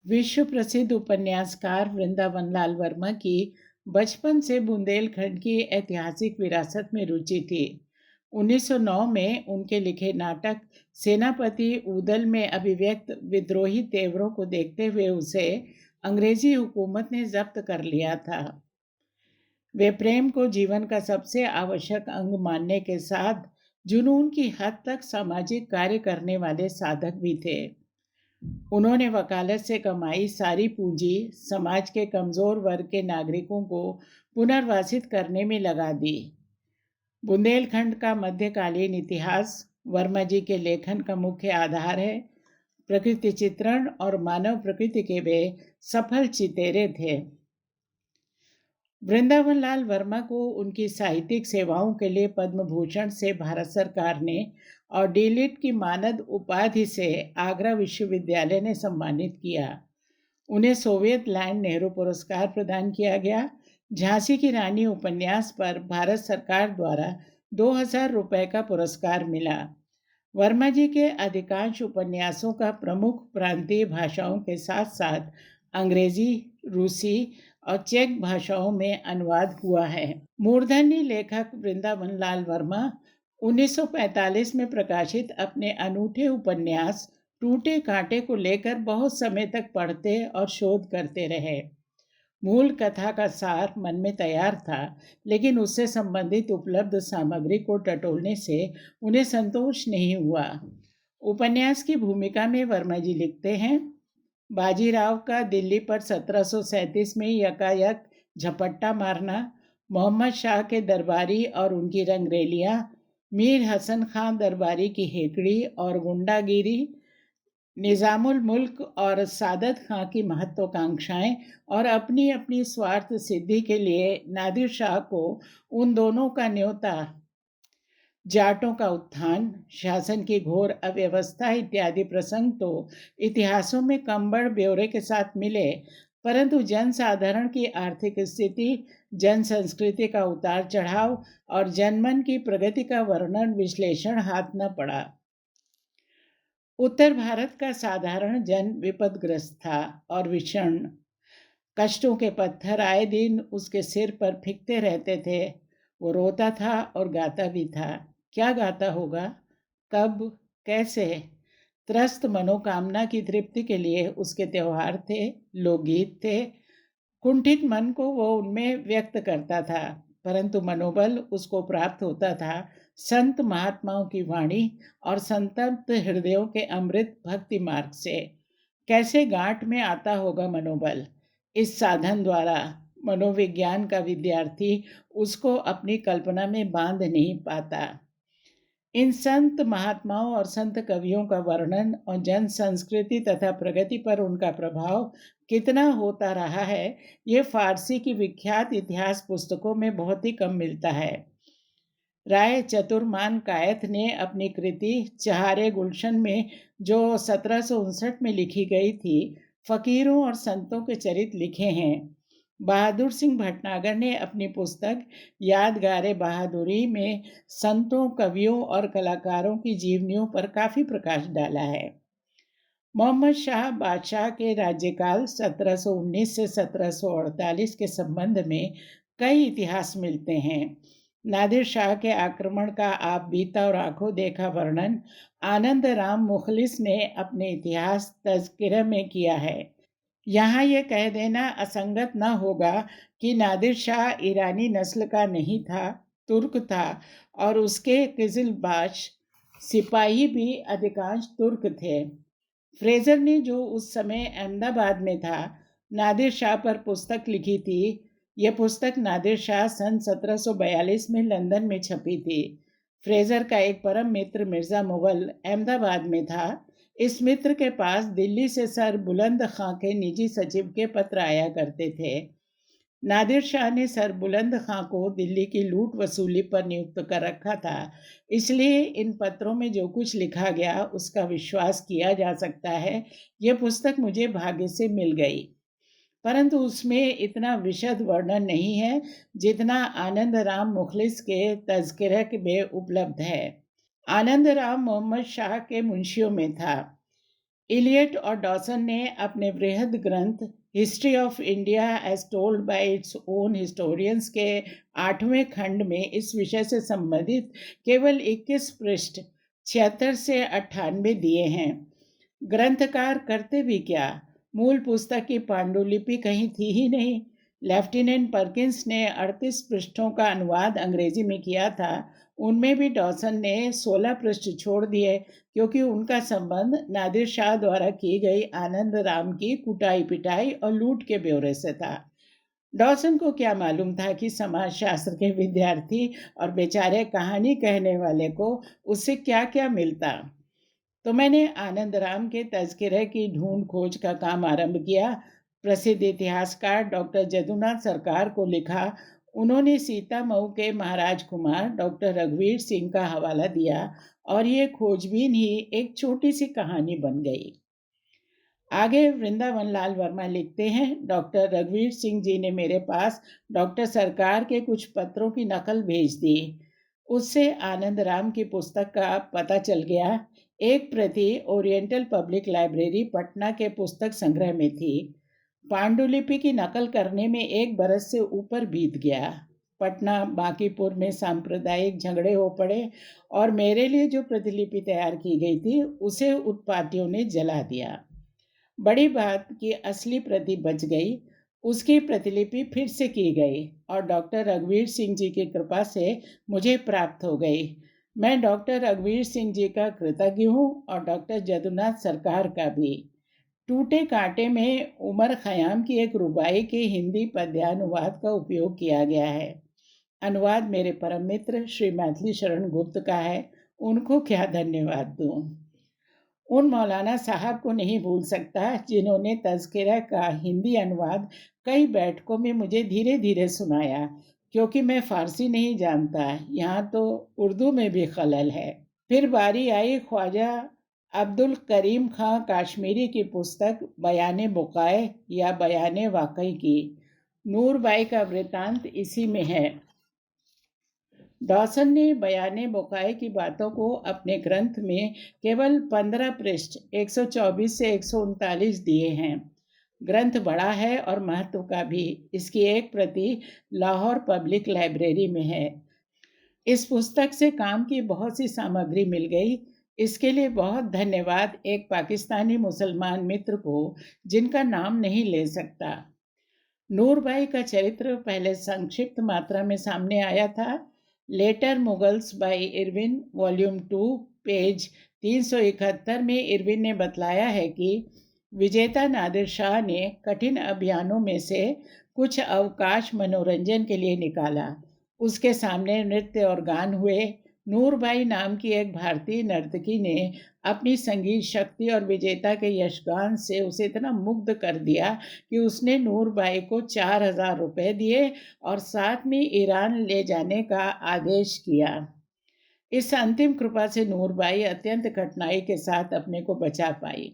विश्व प्रसिद्ध उपन्यासकार वृंदावन लाल वर्मा की बचपन से बुंदेलखंड की ऐतिहासिक विरासत में रुचि थी। 1909 में उनके लिखे नाटक सेनापति ऊदल में अभिव्यक्त विद्रोही तेवरों को देखते हुए उसे अंग्रेजी हुकूमत ने जब्त कर लिया था। वे प्रेम को जीवन का सबसे आवश्यक अंग मानने के साथ जुनून की हद तक सामाजिक कार्य करने वाले साधक भी थे। उन्होंने वकालत से कमाई सारी पूंजी समाज के कमजोर वर्ग के नागरिकों को पुनर्वासित करने में लगा दी। बुंदेलखंड का मध्यकालीन इतिहास वर्मा जी के लेखन का मुख्य आधार है। प्रकृति चित्रण और मानव प्रकृति के वे सफल चितेरे थे। वृंदावन लाल वर्मा को उनकी साहित्यिक सेवाओं के लिए पद्म भूषण से भारत सरकार ने और डीलिट की मानद उपाधि से आगरा विश्वविद्यालय ने सम्मानित किया। उन्हें सोवियत लैंड नेहरू पुरस्कार प्रदान किया गया। झांसी की रानी उपन्यास पर भारत सरकार द्वारा 2000 रुपए का पुरस्कार मिला। वर्मा जी के अधिकांश उपन्यासों का प्रमुख प्रांतीय भाषाओं के साथ साथ अंग्रेजी, रूसी और चेक भाषाओं में अनुवाद हुआ है। मूर्धन्य लेखक वृंदावन लाल वर्मा 1945 में प्रकाशित अपने अनूठे उपन्यास टूटे कांटे को लेकर बहुत समय तक पढ़ते और शोध करते रहे। मूल कथा का सार मन में तैयार था, लेकिन उससे संबंधित उपलब्ध सामग्री को टटोलने से उन्हें संतोष नहीं हुआ। उपन्यास की भूमिका में वर्मा जी लिखते हैं, बाजीराव का दिल्ली पर 1737 में यकायक झपट्टा मारना, मोहम्मद शाह के दरबारी और उनकी रंगरेलियां, मीर हसन खान दरबारी की हेकड़ी और गुंडागिरी, निजामुल मुल्क और सादत खां की महत्वाकांक्षाएं और अपनी अपनी स्वार्थ सिद्धि के लिए नादिर शाह को उन दोनों का न्योता, जाटों का उत्थान, शासन की घोर अव्यवस्था इत्यादि प्रसंग तो इतिहासों में कमबड़ ब्यौरे के साथ मिले, परंतु जनसाधारण की आर्थिक स्थिति, जन संस्कृति का उतार चढ़ाव और जनमन की प्रगति का वर्णन विश्लेषण हाथ न पड़ा। उत्तर भारत का साधारण जन विपदग्रस्त था और विषण कष्टों के पत्थर आए दिन उसके सिर पर फिकते रहते थे। वो रोता था और गाता भी था। क्या गाता होगा, कब, कैसे? त्रस्त मनोकामना की तृप्ति के लिए उसके त्योहार थे, लोकगीत थे। कुंठित मन को वो उनमें व्यक्त करता था, परंतु मनोबल उसको प्राप्त होता था संत महात्माओं की वाणी और संतप्त हृदयों के अमृत भक्ति मार्ग से। कैसे गांठ में आता होगा मनोबल? इस साधन द्वारा मनोविज्ञान का विद्यार्थी उसको अपनी कल्पना में बांध नहीं पाता। इन संत महात्माओं और संत कवियों का वर्णन और जन संस्कृति तथा प्रगति पर उनका प्रभाव कितना होता रहा है, ये फारसी की विख्यात इतिहास पुस्तकों में बहुत ही कम मिलता है। राय चतुर्मान कायथ ने अपनी कृति चहारे गुलशन में जो 1759 में लिखी गई थी, फकीरों और संतों के चरित्र लिखे हैं। बहादुर सिंह भटनागर ने अपनी पुस्तक यादगारे बहादुरी में संतों, कवियों और कलाकारों की जीवनियों पर काफी प्रकाश डाला है। मोहम्मद शाह बादशाह के राज्यकाल 1719 से 1748 के संबंध में कई इतिहास मिलते हैं। नादिर शाह के आक्रमण का आप बीता और आंखों देखा वर्णन आनंद राम मुखलिस ने अपने इतिहास तज़किरा में किया है। यहाँ यह कह देना असंगत न होगा कि नादिर शाह ईरानी नस्ल का नहीं था, तुर्क था और उसके किजिलबाश सिपाही भी अधिकांश तुर्क थे। फ्रेजर ने, जो उस समय अहमदाबाद में था, नादिर शाह पर पुस्तक लिखी थी। यह पुस्तक नादिर शाह सन 1742 में लंदन में छपी थी। फ्रेजर का एक परम मित्र मिर्जा मुगल अहमदाबाद में था। इस मित्र के पास दिल्ली से सर बुलंद खां के निजी सचिव के पत्र आया करते थे। नादिर शाह ने सर बुलंद खां को दिल्ली की लूट वसूली पर नियुक्त कर रखा था, इसलिए इन पत्रों में जो कुछ लिखा गया उसका विश्वास किया जा सकता है। यह पुस्तक मुझे भाग्य से मिल गई, परंतु उसमें इतना विशद वर्णन नहीं है जितना आनंद राम मुखलिस के तज़किरा में उपलब्ध है। आनंद राम मोहम्मद शाह के मुंशियों में था। इलियट और डॉसन ने अपने वृहद ग्रंथ history of India as told by its own historians के 8वें खंड में इस विषय से संबंधित केवल 21 पृष्ठ 76 से 98 दिए हैं। ग्रंथकार करते भी क्या, मूल पुस्तक की पांडुलिपि कहीं थी ही नहीं। लेफ्टिनेंट परकिंस ने 38 पृष्ठों का अनुवाद अंग्रेजी में किया था, उनमें भी डॉसन ने 16 पृष्ठ छोड़ दिए क्योंकि उनका संबंध नादिर शाह द्वारा की गई आनंद राम की कुटाई पिटाई और लूट के ब्यौरे से था। डॉसन को क्या मालूम था कि समाजशास्त्र के विद्यार्थी और बेचारे कहानी कहने वाले को उससे क्या क्या मिलता। तो मैंने आनंद राम के तज़किरे की ढूंढ खोज का काम आरंभ किया। प्रसिद्ध इतिहासकार डॉक्टर जदुनाथ सरकार को लिखा। उन्होंने सीता मऊ के महाराज कुमार डॉक्टर रघुवीर सिंह का हवाला दिया और ये खोजबीन ही एक छोटी सी कहानी बन गई। आगे वृंदावन लाल वर्मा लिखते हैं, डॉक्टर रघुवीर सिंह जी ने मेरे पास डॉक्टर सरकार के कुछ पत्रों की नकल भेज दी। उससे आनंद राम की पुस्तक का पता चल गया। एक प्रति ओरिएंटल पब्लिक लाइब्रेरी पटना के पुस्तक संग्रह में थी। पांडुलिपि की नकल करने में 1 बरस से ऊपर बीत गया। पटना बांकीपुर में सांप्रदायिक झगड़े हो पड़े और मेरे लिए जो प्रतिलिपि तैयार की गई थी उसे उत्पातियों ने जला दिया। बड़ी बात कि असली प्रति बच गई। उसकी प्रतिलिपि फिर से की गई और डॉक्टर रघुवीर सिंह जी की कृपा से मुझे प्राप्त हो गई। मैं डॉक्टर रघुवीर सिंह जी का कृतज्ञ हूँ और डॉक्टर जदुनाथ सरकार का भी। टूटे कांटे में उमर खयाम की एक रुबाई के हिंदी पद्यानुवाद का उपयोग किया गया है। अनुवाद मेरे परम मित्र श्री मैथिली शरण गुप्त का है। उनको क्या धन्यवाद दूँ। उन मौलाना साहब को नहीं भूल सकता जिन्होंने तज़किरा का हिंदी अनुवाद कई बैठकों में मुझे धीरे धीरे सुनाया, क्योंकि मैं फारसी नहीं जानता, यहाँ तो उर्दू में भी खलल है। फिर बारी आई ख्वाजा अब्दुल करीम खां काश्मीरी की पुस्तक बयाने बुकाए या बयाने वाकई की। नूरबाई का वृतांत इसी में है। डॉसन ने बयाने बुकाए की बातों को अपने ग्रंथ में केवल 15 पृष्ठ 124 से 139 दिए हैं। ग्रंथ बड़ा है और महत्व का भी। इसकी एक प्रति लाहौर पब्लिक लाइब्रेरी में है। इस पुस्तक से काम की बहुत सी सामग्री मिल गई। इसके लिए बहुत धन्यवाद एक पाकिस्तानी मुसलमान मित्र को जिनका नाम नहीं ले सकता। नूरबाई का चरित्र पहले संक्षिप्त मात्रा में सामने आया था। Later Mughals by Irvine volume 2 page 371 में इरविन ने बतलाया है कि विजेता नादिर शाह ने कठिन अभियानों में से कुछ अवकाश मनोरंजन के लिए निकाला। उसके सामने नृत्य और गान हुए। नूरबाई नाम की एक भारतीय नर्तकी ने अपनी संगीत शक्ति और विजेता के यशगान से उसे इतना मुग्ध कर दिया कि उसने नूरबाई को 4,000 रुपये दिए और साथ में ईरान ले जाने का आदेश किया। इस अंतिम कृपा से नूरबाई अत्यंत कठिनाई के साथ अपने को बचा पाई।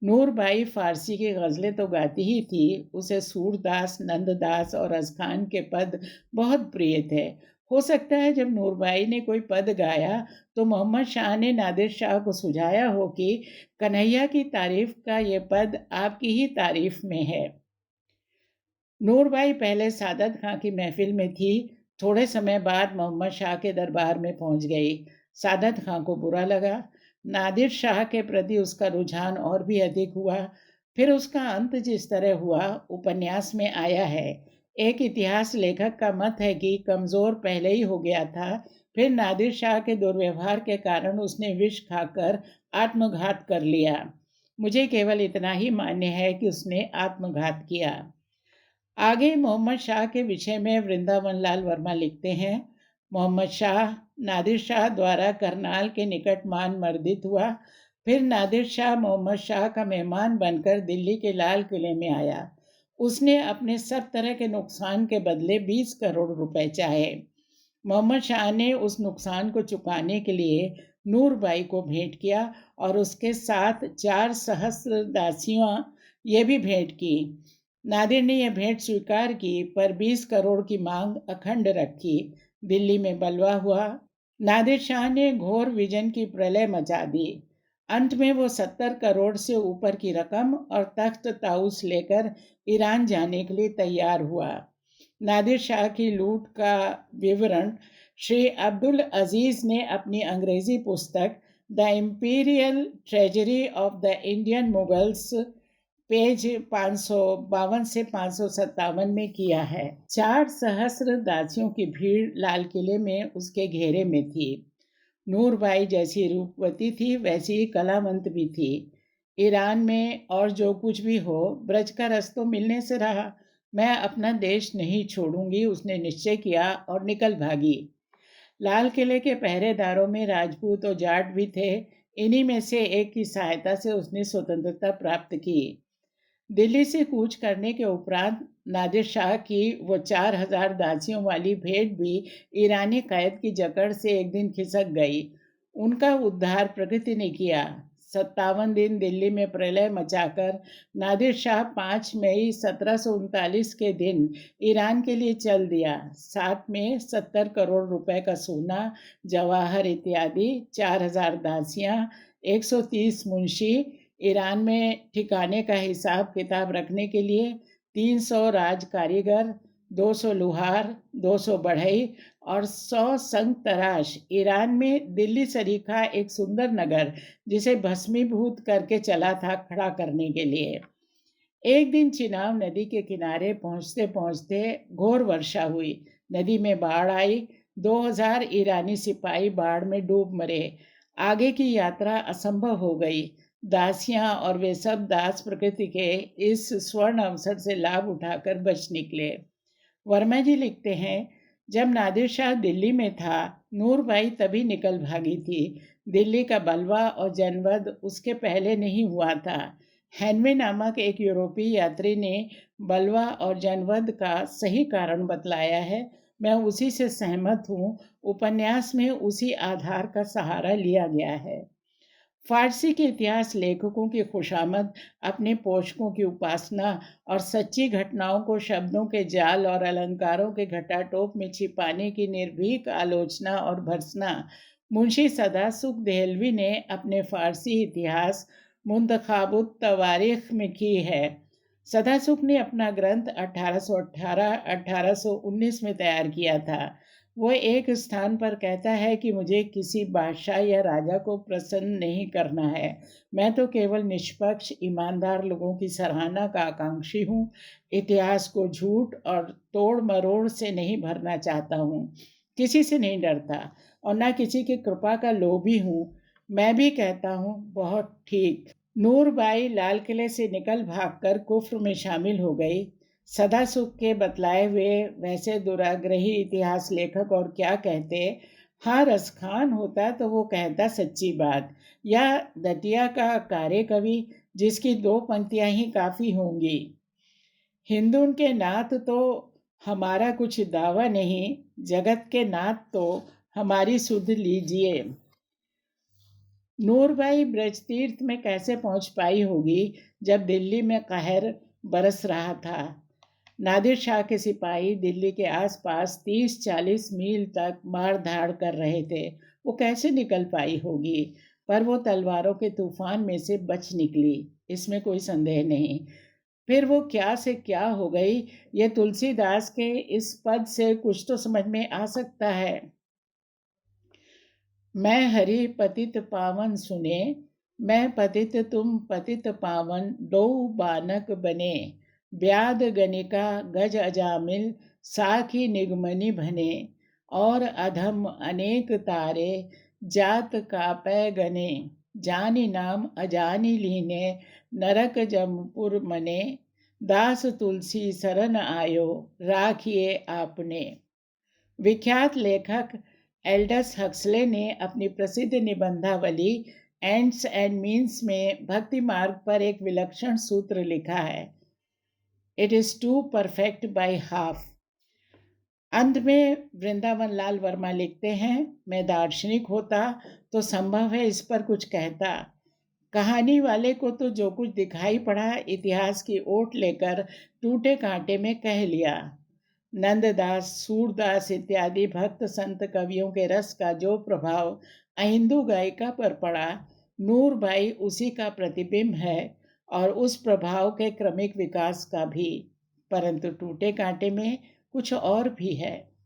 नूरबाई फारसी की गज़लें तो गाती ही थी। उसे सूरदास, नंददास और अज़खान के पद बहुत प्रिय थे। हो सकता है जब नूरबाई ने कोई पद गाया तो मोहम्मद शाह ने नादिर शाह को सुझाया हो कि कन्हैया की तारीफ का ये पद आपकी ही तारीफ में है। नूरबाई पहले सादत खां की महफिल में थी। थोड़े समय बाद मोहम्मद शाह के दरबार में पहुंच गई। सादत खां को बुरा लगा। नादिर शाह के प्रति उसका रुझान और भी अधिक हुआ। फिर उसका अंत जिस तरह हुआ उपन्यास में आया है। एक इतिहास लेखक का मत है कि कमज़ोर पहले ही हो गया था, फिर नादिर शाह के दुर्व्यवहार के कारण उसने विष खाकर आत्मघात कर लिया। मुझे केवल इतना ही मान्य है कि उसने आत्मघात किया। आगे मोहम्मद शाह के विषय में वृंदावन लाल वर्मा लिखते हैं, मोहम्मद शाह नादिर शाह द्वारा करनाल के निकट मान मर्दित हुआ। फिर नादिर शाह मोहम्मद शाह का मेहमान बनकर दिल्ली के लाल किले में आया। उसने अपने सब तरह के नुकसान के बदले 20 करोड़ रुपए चाहे। मोहम्मद शाह ने उस नुकसान को चुकाने के लिए नूरबाई को भेंट किया और उसके साथ 4 सहस्र दासियां ये भी भेंट की। नादिर ने यह भेंट स्वीकार की, पर 20 करोड़ की मांग अखंड रखी। दिल्ली में बलवा हुआ। नादिर शाह ने घोर विजन की प्रलय मचा दी। अंत में वो 70 करोड़ से ऊपर की रकम और तख्त ताउस लेकर ईरान जाने के लिए तैयार हुआ। नादिर शाह की लूट का विवरण श्री अब्दुल अजीज ने अपनी अंग्रेजी पुस्तक the imperial treasury of the Indian Mughals page 552 से 557 में किया है। 4 सहस्र दासियों की भीड़ लाल किले में उसके घेरे में थी। नूरबाई जैसी रूपवती थी वैसी ही कलावंत भी थी। ईरान में और जो कुछ भी हो, ब्रज का रस तो मिलने से रहा। मैं अपना देश नहीं छोड़ूंगी, उसने निश्चय किया और निकल भागी। लाल किले के पहरेदारों में राजपूत और जाट भी थे। इन्हीं में से एक की सहायता से उसने स्वतंत्रता प्राप्त की। दिल्ली से कूच करने के उपरांत नादिर शाह की वो 4000 दासियों वाली भेंट भी ईरानी कैद की जकड़ से एक दिन खिसक गई। उनका उद्धार प्रकृति ने किया। 57 दिन दिल्ली में प्रलय मचाकर नादिर शाह 5 मई 1739 के दिन ईरान के लिए चल दिया। साथ में 70 करोड़ रुपए का सोना, जवाहर इत्यादि, 4000 दासियां, 130 मुंशी, ईरान में ठिकाने का हिसाब किताब रखने के लिए 300 राज कारीगर, 200 लुहार, 200 बढ़ई और 100 संग तराश। ईरान में दिल्ली सरीखा एक सुंदर नगर जिसे भस्मीभूत करके चला था खड़ा करने के लिए। एक दिन चिनाब नदी के किनारे पहुंचते पहुंचते घोर वर्षा हुई। नदी में बाढ़ आई। 2000 ईरानी सिपाही बाढ़ में डूब मरे। आगे की यात्रा असंभव हो गई। दासियां और वे सब दास प्रकृति के इस स्वर्ण अवसर से लाभ उठाकर बच निकले। वर्मा जी लिखते हैं, जब नादिर शाह दिल्ली में था, नूरबाई तभी निकल भागी थी। दिल्ली का बलवा और जनवद उसके पहले नहीं हुआ था। हेनवे नामक एक यूरोपीय यात्री ने बलवा और जनवद का सही कारण बतलाया है। मैं उसी से सहमत हूँ। उपन्यास में उसी आधार का सहारा लिया गया है। फारसी के इतिहास लेखकों की खुशामद, अपने पोषकों की उपासना और सच्ची घटनाओं को शब्दों के जाल और अलंकारों के घटाटोप में छिपाने की निर्भीक आलोचना और भर्त्सना मुंशी सदासुख देहलवी ने अपने फारसी इतिहास मुंतखाबुत तवारीख में की है। सदासुख ने अपना ग्रंथ 1818-1819 में तैयार किया था। वो एक स्थान पर कहता है कि मुझे किसी बादशाह या राजा को प्रसन्न नहीं करना है। मैं तो केवल निष्पक्ष ईमानदार लोगों की सराहना का आकांक्षी हूँ। इतिहास को झूठ और तोड़ मरोड़ से नहीं भरना चाहता हूँ। किसी से नहीं डरता और न किसी की कृपा का लोभी हूँ। मैं भी कहता हूँ, बहुत ठीक। नूरबाई लाल किले से निकल भागकर कुफ्र में शामिल हो गई। सदासुख के बतलाए हुए वैसे दुराग्रही इतिहास लेखक और क्या कहते। हाँ, रसखान होता तो वो कहता सच्ची बात, या दतिया का कार्य कवि जिसकी 2 पंक्तियां ही काफी होंगी। हिंदू के नाथ तो हमारा कुछ दावा नहीं, जगत के नाथ तो हमारी सुध लीजिए। नूरबाई ब्रजतीर्थ में कैसे पहुंच पाई होगी जब दिल्ली में कहर बरस रहा था। नादिर शाह के सिपाही दिल्ली के आसपास 30-40 मील तक मार धाड़ कर रहे थे। वो कैसे निकल पाई होगी, पर वो तलवारों के तूफान में से बच निकली, इसमें कोई संदेह नहीं। फिर वो क्या से क्या हो गई, ये तुलसीदास के इस पद से कुछ तो समझ में आ सकता है। मैं हरि पतित पावन सुने, मैं पतित तुम पतित पावन, दो बानक बने। ब्याद गनिका गज अजामिल, साखी निगमनि भने। और अधम अनेक तारे, जात कापै गने। जानी नाम अजानी लीने, नरक जमपुर मने। दास तुलसी शरण आयो, राखिए आपने। विख्यात लेखक एल्डस हक्सले ने अपनी प्रसिद्ध निबंधावली एंड्स एंड मीन्स में भक्ति मार्ग पर एक विलक्षण सूत्र लिखा है, it is too perfect by half. अंत में वृंदावन लाल वर्मा लिखते हैं, मैं दार्शनिक होता तो संभव है इस पर कुछ कहता। कहानी वाले को तो जो कुछ दिखाई पड़ा इतिहास की ओट लेकर टूटे कांटे में कह लिया। नंददास, सूरदास इत्यादि भक्त संत कवियों के रस का जो प्रभाव अहिंदू गायिका पर पड़ा, नूरबाई उसी का प्रतिबिंब है और उस प्रभाव के क्रमिक विकास का भी, परंतु टूटे कांटे में कुछ और भी है।